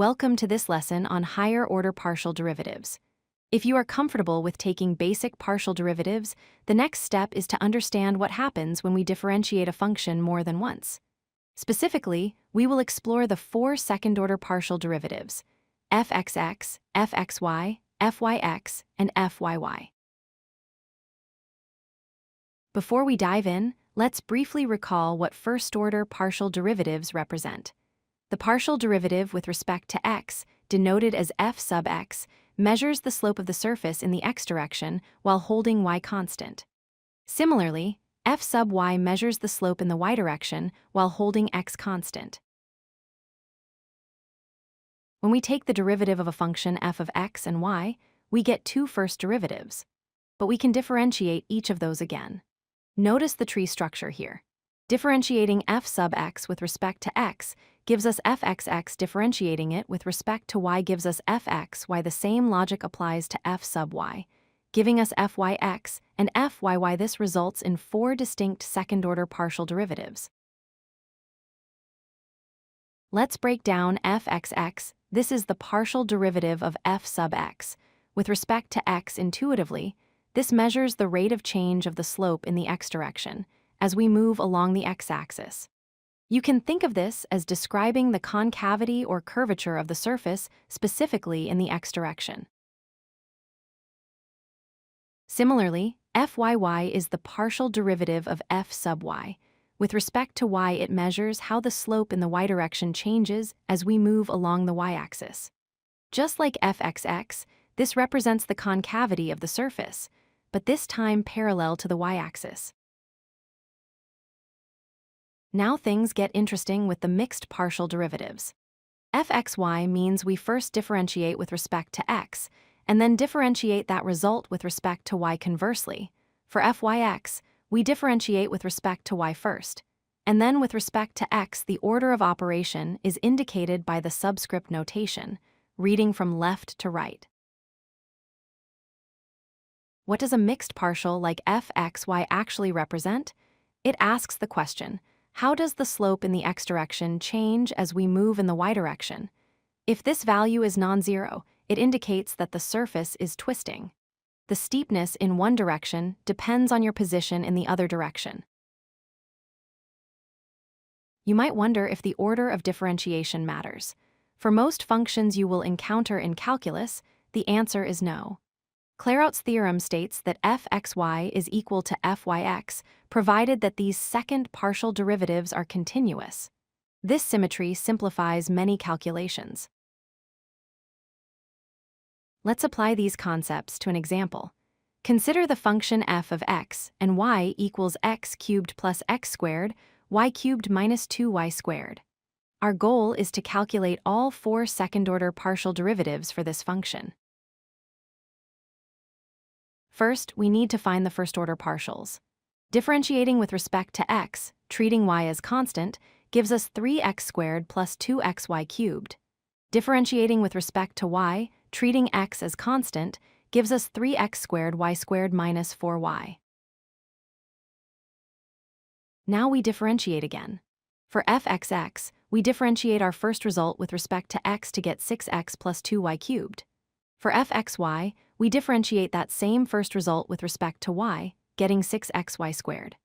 Welcome to this lesson on higher-order partial derivatives. If you are comfortable with taking basic partial derivatives, the next step is to understand what happens when we differentiate a function more than once. Specifically, we will explore the four second-order partial derivatives: fxx, fxy, fyx, and fyy. Before we dive in, let's briefly recall what first-order partial derivatives represent. The partial derivative with respect to x, denoted as f sub x, measures the slope of the surface in the x direction while holding y constant. Similarly, f sub y measures the slope in the y direction while holding x constant. When we take the derivative of a function f of x and y, we get two first derivatives. But we can differentiate each of those again. Notice the tree structure here. Differentiating f sub x with respect to x gives us fxx, differentiating it with respect to y gives us fxy. The same logic applies to f sub y, giving us fyx and fyy. This results in four distinct second-order partial derivatives. Let's break down fxx. This is the partial derivative of f sub x. With respect to x intuitively, this measures the rate of change of the slope in the x direction as we move along the x-axis. You can think of this as describing the concavity or curvature of the surface, specifically in the x direction. Similarly, fyy is the partial derivative of f sub y. With respect to y, it measures how the slope in the y direction changes as we move along the y-axis. Just like fxx, this represents the concavity of the surface, but this time parallel to the y-axis. Now things get interesting with the mixed partial derivatives. fxy means we first differentiate with respect to x, and then differentiate that result with respect to y conversely. For fyx, we differentiate with respect to y first, and then with respect to x, the order of operation is indicated by the subscript notation, reading from left to right. What does a mixed partial like fxy actually represent? It asks the question, how does the slope in the x direction change as we move in the y direction? If this value is non-zero, it indicates that the surface is twisting. The steepness in one direction depends on your position in the other direction. You might wonder if the order of differentiation matters. For most functions you will encounter in calculus, the answer is no. Clairaut's theorem states that fxy is equal to fyx, provided that these second partial derivatives are continuous. This symmetry simplifies many calculations. Let's apply these concepts to an example. Consider the function f of x and y equals x cubed plus x squared, y cubed minus 2y squared. Our goal is to calculate all four second-order partial derivatives for this function. First, we need to find the first-order partials. Differentiating with respect to x, treating y as constant, gives us 3x squared plus 2xy cubed. Differentiating with respect to y, treating x as constant, gives us 3x squared y squared minus 4y. Now we differentiate again. For fxx, we differentiate our first result with respect to x to get 6x plus 2y cubed. For fxy, we differentiate that same first result with respect to y, getting 6xy squared.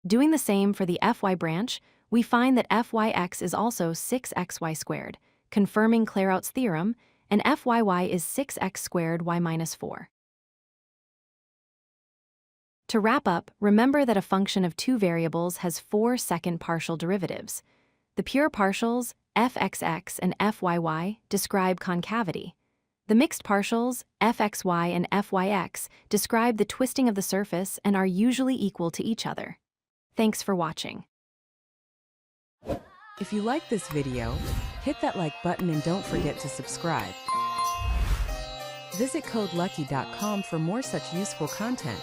Doing the same for the fy branch, we find that fyx is also 6xy squared, confirming Clairaut's theorem, and fyy is 6x squared y minus 4. To wrap up, remember that a function of two variables has four second partial derivatives. The pure partials, fxx and fyy, describe concavity. The mixed partials, fxy and fyx, describe the twisting of the surface and are usually equal to each other. Thanks for watching. If you like this video, hit that like button and don't forget to subscribe. Visit codelucky.com for more such useful content.